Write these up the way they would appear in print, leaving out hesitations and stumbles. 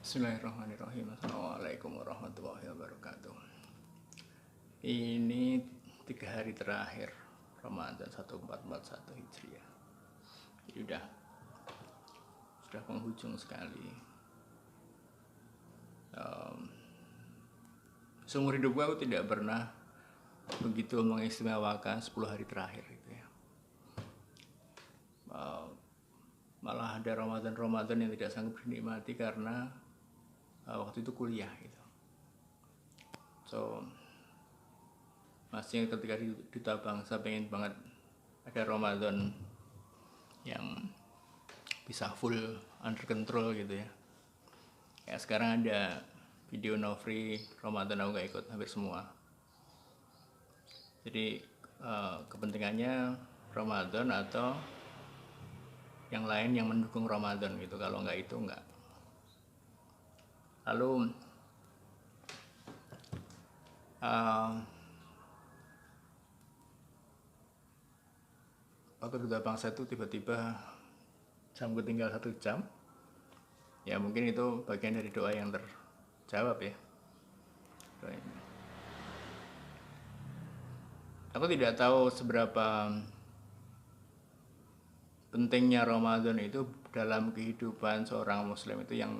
Bismillahirrahmanirrahim. Assalamualaikum warahmatullahi wabarakatuh. Ini 3 hari terakhir Ramadan 1441 Hijriah. Jadi sudah penghujung sekali. Seumur hidup aku tidak pernah begitu mengistimewakan 10 hari terakhir gitu ya. Malah ada Ramadan yang tidak sanggup dinikmati karena waktu itu kuliah gitu. So masih ketika di Duta Bangsa pengen banget ada Ramadan yang bisa full under control gitu ya. Kayak sekarang ada video no free Ramadan, aku gak ikut hampir semua. Jadi kepentingannya Ramadan atau yang lain yang mendukung Ramadan gitu. Kalau nggak itu nggak. Lalu waktu Duta Bangsa itu tiba-tiba jamku tinggal 1 jam. Ya mungkin itu bagian dari doa yang terjawab ya. Aku tidak tahu seberapa pentingnya Ramadan itu dalam kehidupan seorang muslim itu yang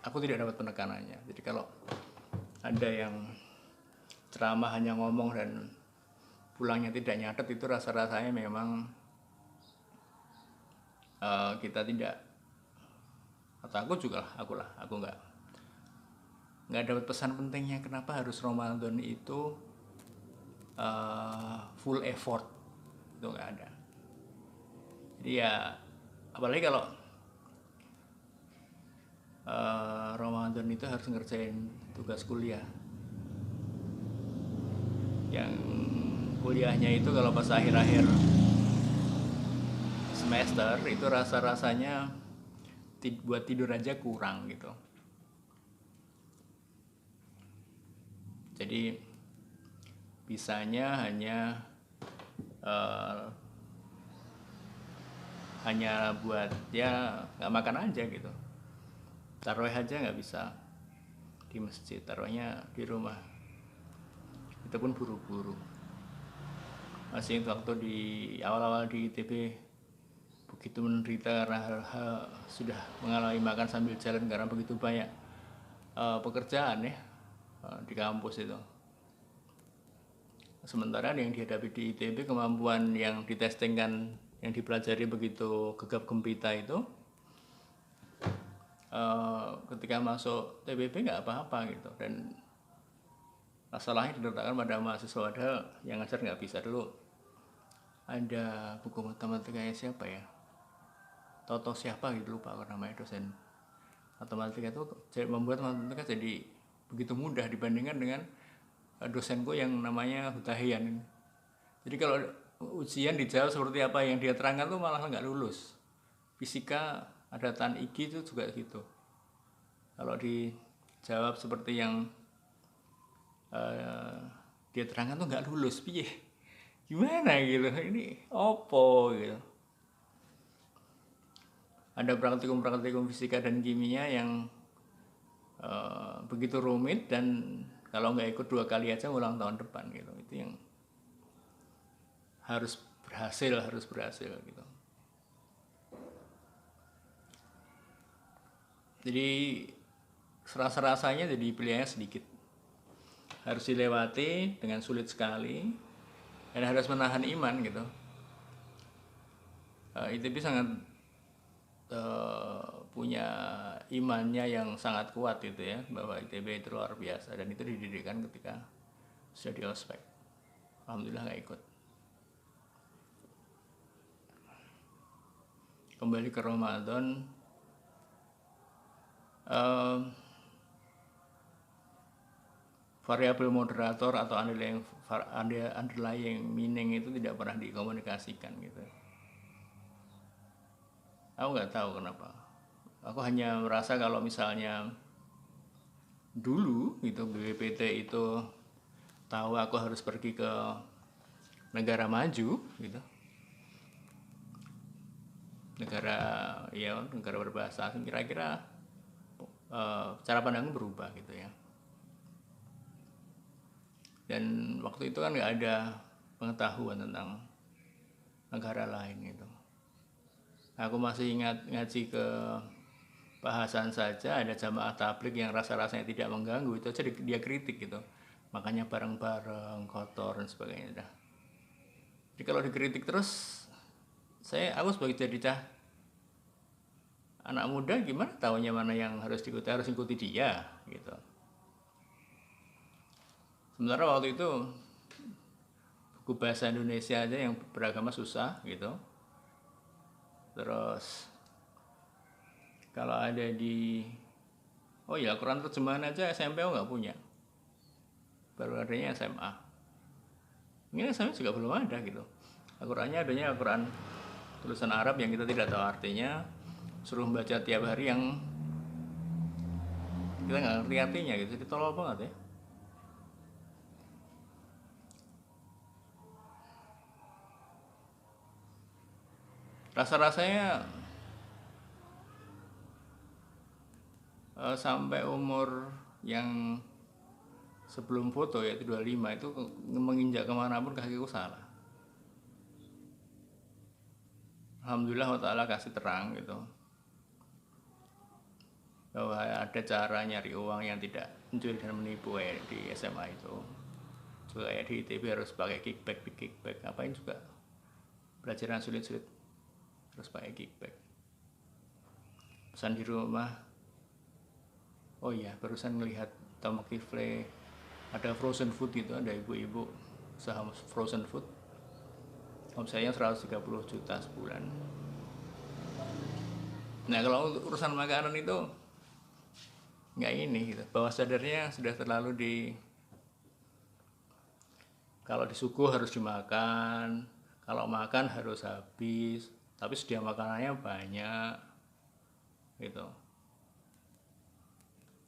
aku tidak dapat penekanannya. Jadi kalau ada yang ceramah hanya ngomong dan pulangnya tidak nyatet, itu rasa-rasanya memang kita tidak, atau aku nggak dapat pesan pentingnya kenapa harus Ramadan itu full effort, itu nggak ada. Jadi ya apalagi kalau Ramadan itu harus ngerjain tugas kuliah, yang kuliahnya itu kalau pas akhir-akhir semester itu rasa-rasanya buat tidur aja kurang gitu. Jadi bisanya hanya buat ya nggak makan aja gitu. Tarawih aja nggak bisa di masjid, tarawihnya di rumah. Itu pun buru-buru. Masih waktu di awal-awal di ITB begitu menderita karena sudah mengalami makan sambil jalan karena begitu banyak pekerjaan ya di kampus itu. Sementara yang dihadapi di ITB, kemampuan yang ditestingkan, yang dipelajari begitu gegap gempita itu, ketika masuk TBB nggak apa-apa gitu. Dan masalahnya diletakkan pada mahasiswa, padahal yang ngajar nggak bisa. Dulu ada buku matematikanya siapa ya, Toto siapa gitu, lupa aku namanya, dosen matematika itu membuat matematika jadi begitu mudah dibandingkan dengan dosenku yang namanya Hutahian. Jadi kalau ujian dijawab seperti apa yang dia terangkan tuh malah nggak lulus. Fisika ada tan igi itu juga gitu. Kalau dijawab seperti yang dia terangkan tuh nggak lulus. Piye? Gimana gitu? Ini opo gitu. Ada praktikum fisika dan kimia yang begitu rumit, dan kalau nggak ikut 2 kali aja ulang tahun depan gitu. Itu yang harus berhasil gitu. Jadi rasa-rasanya jadi pilihannya sedikit, harus dilewati dengan sulit sekali dan harus menahan iman gitu. ITB sangat punya imannya yang sangat kuat gitu ya, bahwa ITB itu luar biasa, dan itu didirikan ketika sudah di ospek. Alhamdulillah nggak ikut. Kembali ke Ramadan, variabel moderator atau underlying meaning itu tidak pernah dikomunikasikan gitu. Aku nggak tahu kenapa. Aku hanya merasa kalau misalnya dulu gitu BPPT itu tahu aku harus pergi ke negara maju gitu, negara berbahasa asing, kira-kira cara pandang berubah gitu ya. Dan waktu itu kan nggak ada pengetahuan tentang negara lain gitu. Aku masih ingat ngaji ke bahasan saja ada jamaah tabligh yang rasa-rasanya tidak mengganggu, itu aja dia kritik gitu. Makanya bareng-bareng kotor dan sebagainya dah. Jadi kalau dikritik terus, aku sebagai jadi cah anak muda gimana tahunya mana yang harus diikuti, harus ikuti dia gitu. Sementara waktu itu buku bahasa Indonesia aja yang beragama susah gitu. Terus kalau ada Quran terjemahan aja SMP nggak punya, baru adanya SMA. Ini SMA juga belum ada gitu. Al-Qurannya adanya Al-Quran tulisan Arab yang kita tidak tahu artinya, suruh membaca tiap hari yang kita nggak ngerti artinya gitu, jadi tolol banget ya. Rasa-rasanya sampai umur yang sebelum foto yaitu 25 itu menginjak kemanapun kakiku salah. Alhamdulillah Allah Ta'ala kasih terang gitu, bahwa ada cara nyari uang yang tidak mencuri dan menipu kayak di SMA itu. Juga kayak di ITB harus pakai kickback, ngapain juga pelajaran sulit-sulit terus pakai kickback. Pesan di rumah, oh iya barusan melihat Tom Kifle ada frozen food gitu, ada ibu-ibu usaha frozen food, omsetnya 130 juta sebulan. Nah kalau urusan makanan itu nggak ini gitu, bawah sadarnya sudah terlalu kalau disuguh harus dimakan, kalau makan harus habis, tapi sedia makanannya banyak gitu.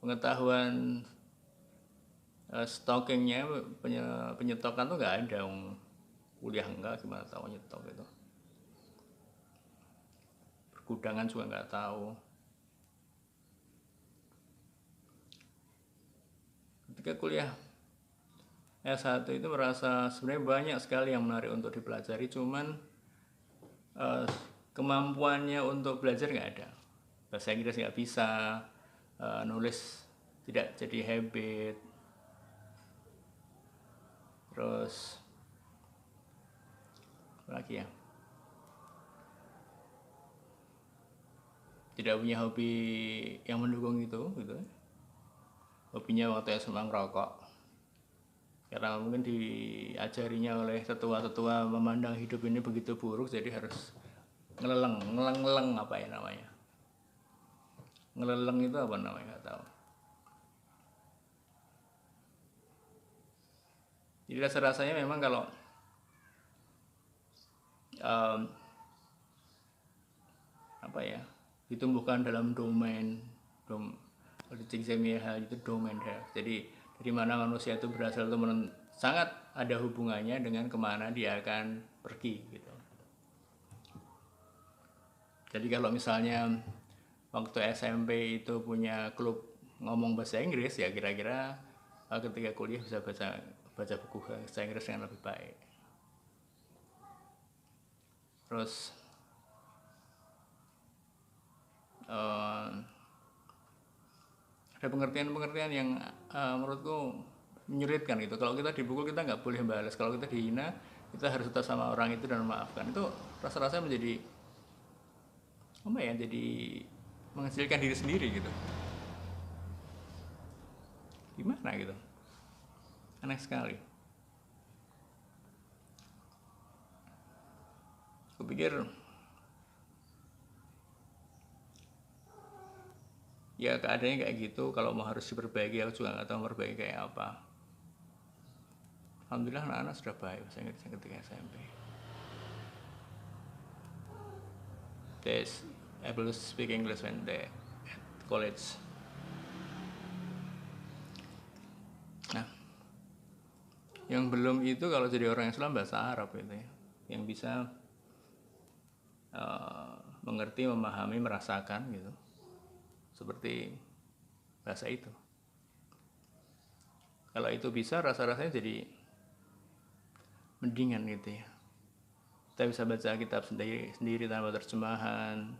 Pengetahuan stockingnya, penyetokan tuh nggak ada, kuliah enggak, gimana tahu nyetok gitu. Pergudangan juga nggak tahu. Ketika kuliah S1 itu merasa sebenarnya banyak sekali yang menarik untuk dipelajari, cuman kemampuannya untuk belajar nggak ada. Bahasa Inggris nggak bisa, nulis tidak jadi habit, terus apa lagi ya, tidak punya hobi yang mendukung itu gitu. Hobinya waktu SMA ngerokok, karena mungkin diajarinya oleh tetua-tetua memandang hidup ini begitu buruk, jadi harus ngeleleng apa ya namanya, ngeleleng itu apa namanya nggak tahu. Jadi rasa-rasanya memang kalau apa ya, ditumbuhkan dalam domain politik hal itu domain ya. Jadi dari mana manusia itu berasal itu sangat ada hubungannya dengan kemana dia akan pergi gitu. Jadi kalau misalnya waktu SMP itu punya klub ngomong bahasa Inggris, ya kira-kira ketika kuliah bisa baca buku bahasa Inggris yang lebih baik. Terus ada pengertian-pengertian yang menurutku menyulitkan gitu. Kalau kita dipukul kita nggak boleh balas, kalau kita dihina kita harus tetap sama orang itu dan memaafkan. Itu rasa-rasanya menjadi apa ya, jadi mengecilkan diri sendiri gitu. Gimana gitu, aneh sekali. Aku pikir ya keadaannya kayak gitu, kalau mau harus diperbaiki aku juga nggak tahu memperbaiki kayak apa. Alhamdulillah anak-anak sudah baik bahasa Inggris ketika SMP. They able to speak English when they at college. Nah, yang belum itu kalau jadi orang Islam bahasa Arab itu ya, yang bisa mengerti, memahami, merasakan gitu, seperti bahasa itu. Kalau itu bisa, rasa-rasanya jadi mendingan gitu ya. Kita bisa baca kitab sendiri tanpa terjemahan.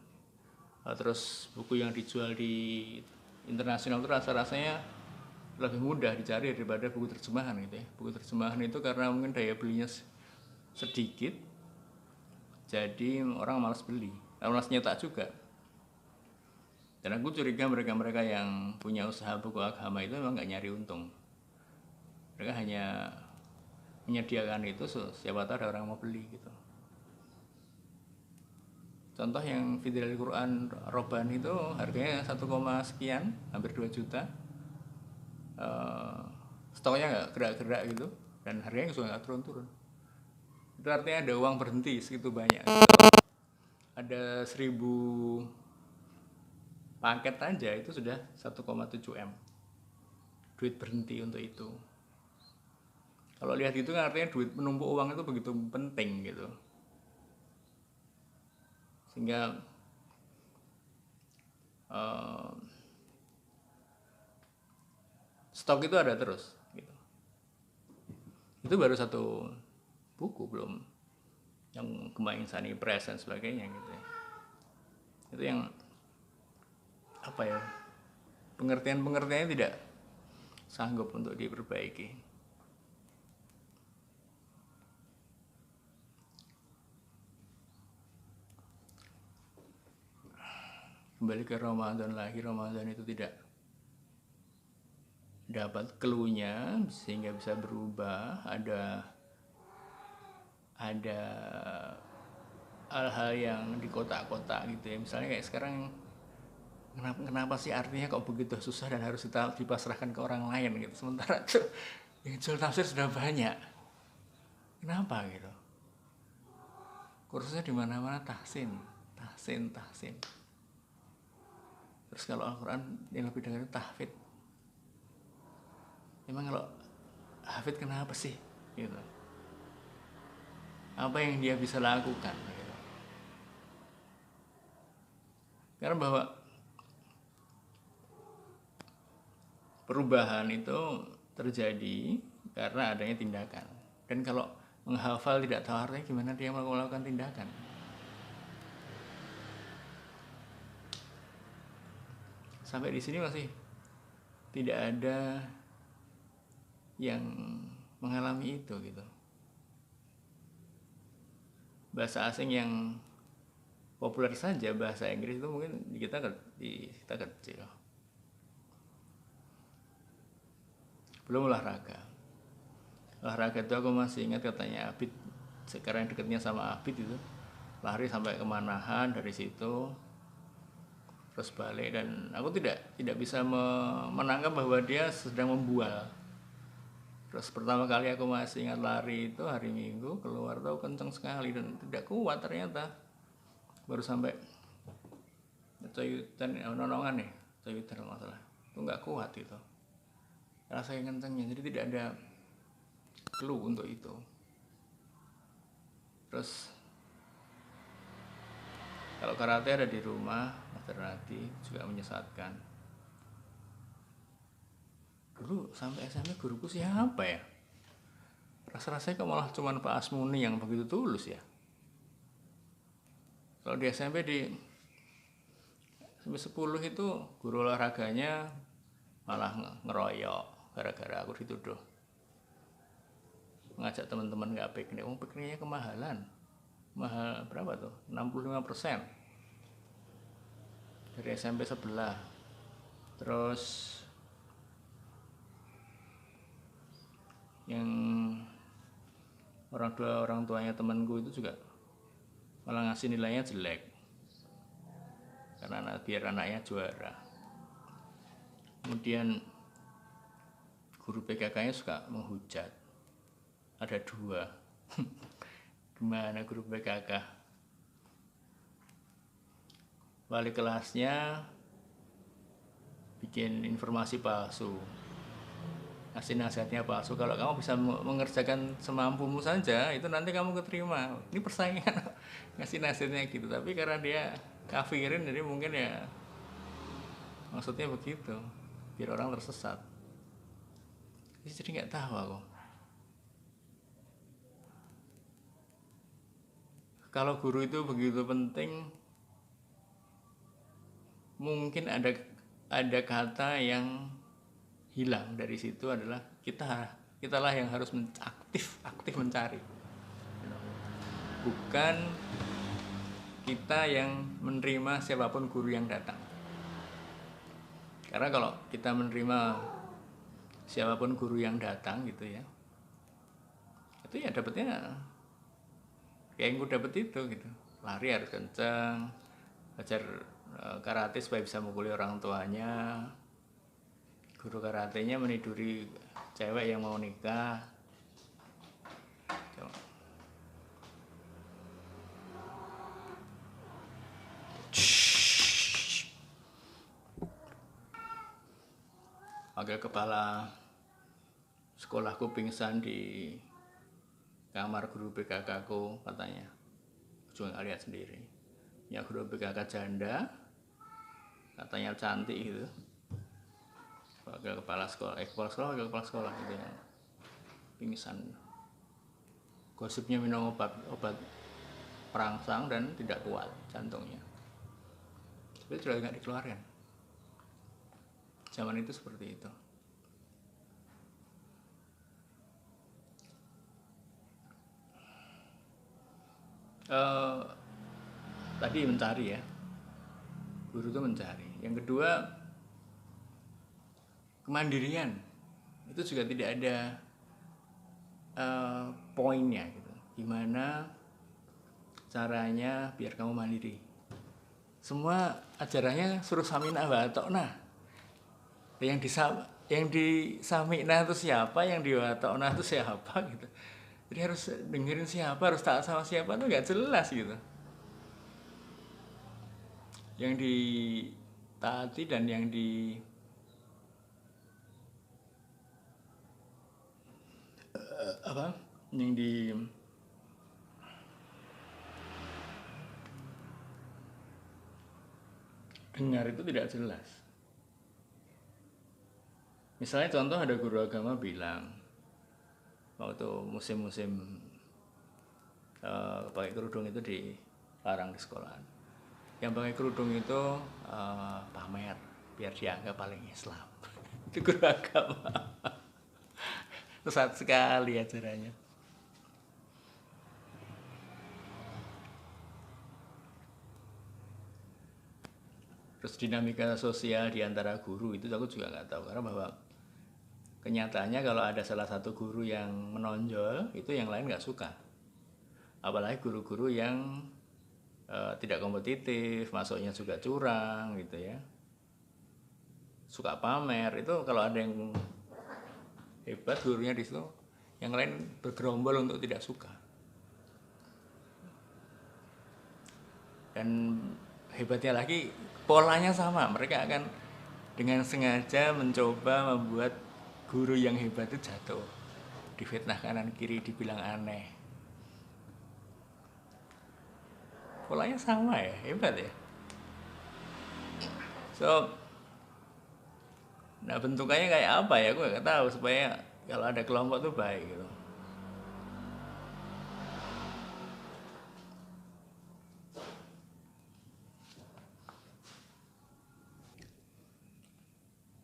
Terus buku yang dijual di internasional itu rasa-rasanya lebih mudah dicari daripada buku terjemahan gitu ya. Buku terjemahan itu karena mungkin daya belinya sedikit, jadi orang malas beli, malas nyetak juga. Dan aku curiga mereka-mereka yang punya usaha buku agama itu memang nggak nyari untung. Mereka hanya menyediakan itu, siapa tahu ada orang mau beli gitu. Contoh yang Fidril Quran Robani itu harganya 1, sekian, hampir 2 juta. Stoknya nggak gerak-gerak gitu, dan harganya juga nggak turun-turun. Itu artinya ada uang berhenti segitu banyak. Ada 1000 paket aja itu sudah 1,7 M duit berhenti untuk itu. Kalau lihat itu kan artinya duit menumpuk uang itu begitu penting gitu, sehingga stok itu ada terus gitu. Itu baru satu buku, belum yang Gema Insani Press dan sebagainya gitu ya. Itu yang apa ya, pengertiannya tidak sanggup untuk diperbaiki. Kembali ke Ramadan lagi, Ramadan itu tidak dapat clue-nya sehingga bisa berubah. Ada hal-hal yang di kotak-kotak gitu ya. Misalnya kayak sekarang, kenapa sih artinya kok begitu susah dan harus kita dipasrahkan ke orang lain gitu. Sementara tuh yang jual tafsir sudah banyak. Kenapa gitu? Kursusnya di mana-mana tahsin. Terus kalau Al-Quran yang lebih dengar tahfidz. Emang kalau hafid kenapa sih gitu? Apa yang dia bisa lakukan gitu? Karena bahwa perubahan itu terjadi karena adanya tindakan. Dan kalau menghafal tidak tahu artinya, gimana dia melakukan tindakan? Sampai di sini masih tidak ada yang mengalami itu gitu. Bahasa asing yang populer saja, bahasa Inggris itu mungkin kita kecil. Belum olahraga itu aku masih ingat katanya Abid, sekarang dekatnya sama Abid itu lari sampai ke Manahan, dari situ terus balik, dan aku tidak bisa menangkap bahwa dia sedang membual. Terus pertama kali aku masih ingat lari itu hari Minggu, keluar tuh kenceng sekali dan tidak kuat ternyata. Baru sampai Coyutan, nonongan nih, Coyutan masalah itu nggak kuat itu, rasanya kencengnya, jadi tidak ada clue untuk itu. Terus kalau karate ada di rumah, alternatif juga menyesatkan. Dulu sampai SMP guruku siapa ya? Rasa-rasanya kok malah cuman Pak Asmuni yang begitu tulus ya. Kalau di SMP sampai 10 itu guru olahraganya malah ngeroyok gara-gara aku dituduh ngajak teman-teman nggak piknik. Pikniknya kemahalan. Mahal berapa tuh? 65% dari SMP sebelah. Terus yang orang tuanya temanku itu juga malah ngasih nilainya jelek karena biar anaknya juara. Kemudian guru PKK-nya suka menghujat. Ada 2. Gimana guru PKK? Wali kelasnya bikin informasi palsu, ngasih nasihatnya palsu. Kalau kamu bisa mengerjakan semampumu saja, itu nanti kamu keterima. Ini persaingan ngasih nasihatnya gitu. Tapi karena dia kafirin, jadi mungkin ya maksudnya begitu, biar orang tersesat. Jadi nggak tahu aku. Kalau guru itu begitu penting, mungkin ada kata yang hilang dari situ, adalah kitalah yang harus aktif mencari, bukan kita yang menerima siapapun guru yang datang. Karena kalau kita menerima siapapun guru yang datang gitu ya, itu ya dapetnya kayak yang gue dapet itu gitu. Lari harus kenceng, belajar karate supaya bisa mukuli orang tuanya, guru karatenya meniduri cewek yang mau nikah. Wakil kepala sekolahku pingsan di kamar guru BKK ku, katanya. Juga nggak lihat sendiri. Ya guru BKK janda, katanya cantik gitu. Wakil kepala sekolah, wakil kepala sekolah gitu ya, pingsan. Gosipnya minum obat perangsang dan tidak kuat jantungnya. Tapi sudah nggak dikeluarkan. Zaman itu seperti itu. Tadi mencari ya, guru itu mencari. Yang kedua, kemandirian. Itu juga tidak ada poinnya gitu. Gimana caranya biar kamu mandiri? Semua ajarannya suruh saminah wa atokna. Yang disamikna itu siapa, yang diwatokna itu siapa gitu. Jadi harus dengerin siapa, harus taat sama siapa, itu nggak jelas gitu. Yang ditaati dan yang dengar itu tidak jelas. Misalnya contoh, ada guru agama bilang waktu musim-musim pakai kerudung itu dilarang di sekolahan. Yang pakai kerudung itu pamer biar dianggap paling Islam. Itu guru agama. Sesat sekali ajarannya. Terus dinamika sosial di antara guru itu aku juga nggak tahu, karena bahwa kenyataannya kalau ada salah satu guru yang menonjol, itu yang lain nggak suka. Apalagi guru-guru yang tidak kompetitif, masuknya juga curang gitu ya, suka pamer. Itu kalau ada yang hebat gurunya di situ, yang lain bergerombol untuk tidak suka. Dan hebatnya lagi, polanya sama. Mereka akan dengan sengaja mencoba membuat guru yang hebat itu jatuh, difitnah kanan kiri, dibilang aneh. Polanya sama ya, hebat ya. So, nah bentukannya kayak apa ya, aku nggak tahu, supaya kalau ada kelompok tuh baik gitu.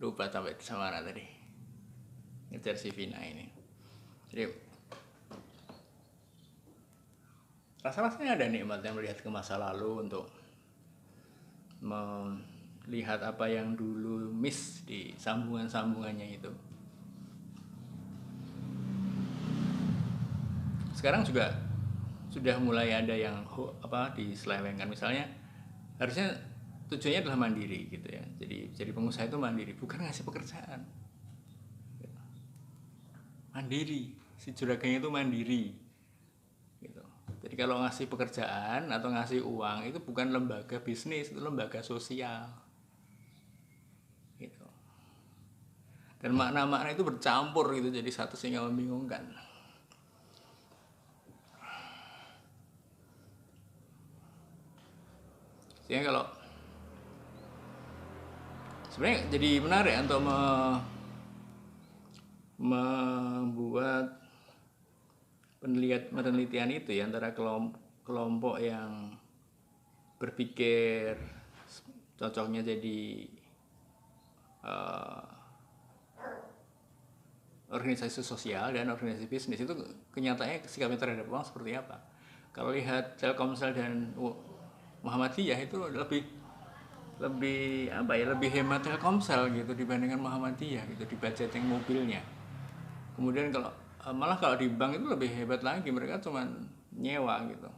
Lupa sampai sama mana tadi, ngejar si Vina ini. Jadi rasa-rasanya ada nikmatnya melihat ke masa lalu untuk melihat apa yang dulu miss di sambungan-sambungannya itu. Sekarang juga sudah mulai ada yang diselewengkan. Misalnya harusnya tujuannya adalah mandiri gitu ya. Jadi pengusaha itu mandiri, bukan ngasih pekerjaan. Mandiri, si juragan itu mandiri gitu. Jadi kalau ngasih pekerjaan atau ngasih uang itu bukan lembaga bisnis, itu lembaga sosial gitu. Dan makna-makna itu bercampur gitu, jadi satu sehingga membingungkan. Sehingga kalau sebenarnya jadi menarik untuk membuat penelitian itu ya, antara kelompok yang berpikir cocoknya jadi organisasi sosial dan organisasi bisnis, itu kenyataannya sikapnya terhadap uang seperti apa. Kalau lihat Telkomsel dan Muhammadiyah itu lebih hemat Telkomsel gitu dibandingkan Muhammadiyah gitu di budgeting mobilnya. Kemudian malah kalau di bank itu lebih hebat lagi, mereka cuma nyewa gitu.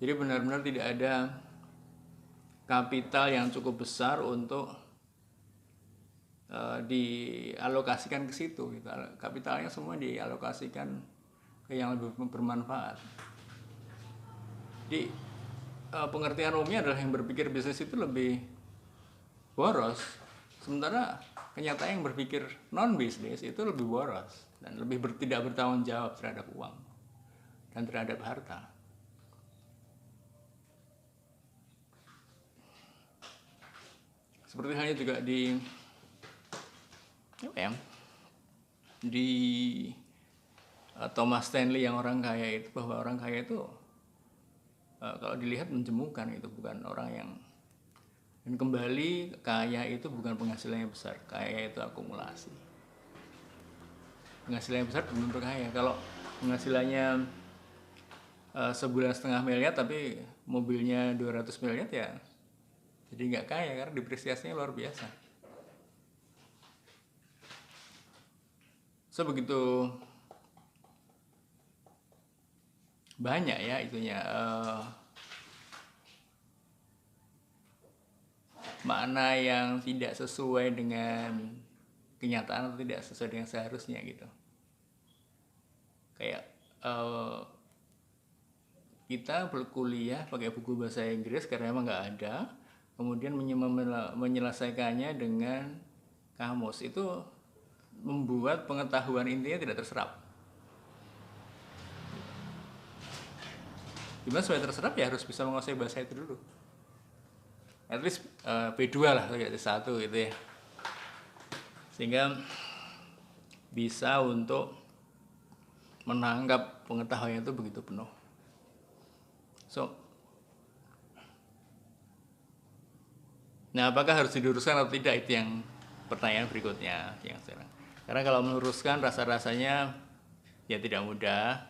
Jadi benar-benar tidak ada kapital yang cukup besar untuk dialokasikan ke situ gitu. Kapitalnya semua dialokasikan ke yang lebih bermanfaat. Jadi pengertian umumnya adalah yang berpikir bisnis itu lebih boros, sementara kenyataan yang berpikir non bisnis itu lebih boros dan lebih tidak bertanggung jawab terhadap uang dan terhadap harta. Seperti halnya juga di Thomas Stanley yang orang kaya itu, bahwa orang kaya itu kalau dilihat menjemukan, itu bukan orang yang, dan kembali kaya itu bukan penghasilannya besar, kaya itu akumulasi. Penghasilannya besar belum tentu kaya. Kalau penghasilannya sebulan 1,5 miliar tapi mobilnya 200 miliar ya jadi nggak kaya karena depresiasinya luar biasa. So begitu banyak ya itunya makna yang tidak sesuai dengan kenyataan atau tidak sesuai dengan seharusnya gitu. Kayak kita berkuliah pakai buku bahasa Inggris karena emang nggak ada, kemudian menyelesaikannya dengan kamus, itu membuat pengetahuan intinya tidak terserap. Gimana supaya terserap? Ya harus bisa menguasai bahasa itu dulu. At least B2 lah, S1 gitu ya. Sehingga bisa untuk menangkap pengetahuannya itu begitu penuh. So, nah apakah harus diluruskan atau tidak, itu yang pertanyaan berikutnya yang sekarang. Karena kalau meluruskan rasa-rasanya ya tidak mudah.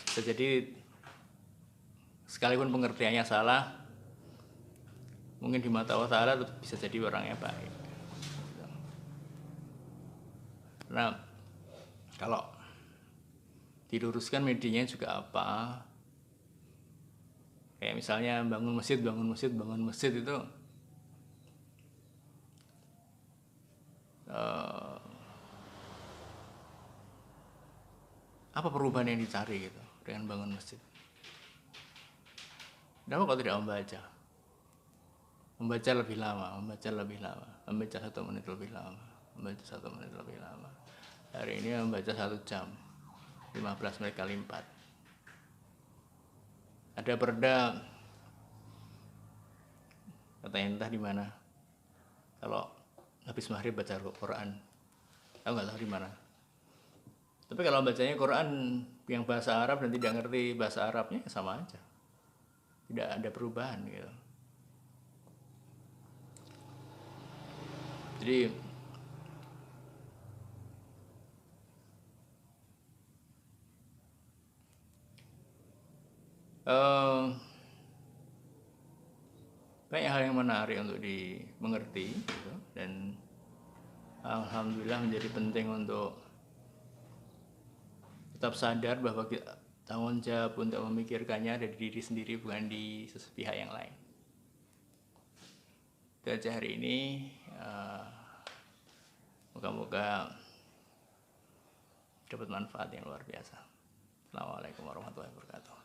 Bisa jadi sekalipun pengertiannya salah, mungkin di mata Allah Ta'ala bisa jadi orangnya baik. Nah, kalau diluruskan medianya juga apa? Kayak misalnya bangun masjid itu apa perubahan yang dicari gitu dengan bangun masjid? Kenapa kok tidak membaca lebih lama, membaca 1 menit lebih lama. Hari ini membaca 1 jam, 15 menit kali 4. Ada perda, katanya entah di mana, kalau habis maghrib baca Quran. Aku nggak tahu di mana. Tapi kalau bacanya Quran yang bahasa Arab dan tidak ngerti bahasa Arabnya, sama aja. Tidak ada perubahan gitu. Jadi banyak hal yang menarik untuk dimengerti gitu. Dan alhamdulillah menjadi penting untuk tetap sadar bahwa tanggung jawab untuk memikirkannya ada di diri sendiri, bukan di pihak yang lain. Itu aja hari ini. Moga-moga dapat manfaat yang luar biasa. Assalamualaikum warahmatullahi wabarakatuh.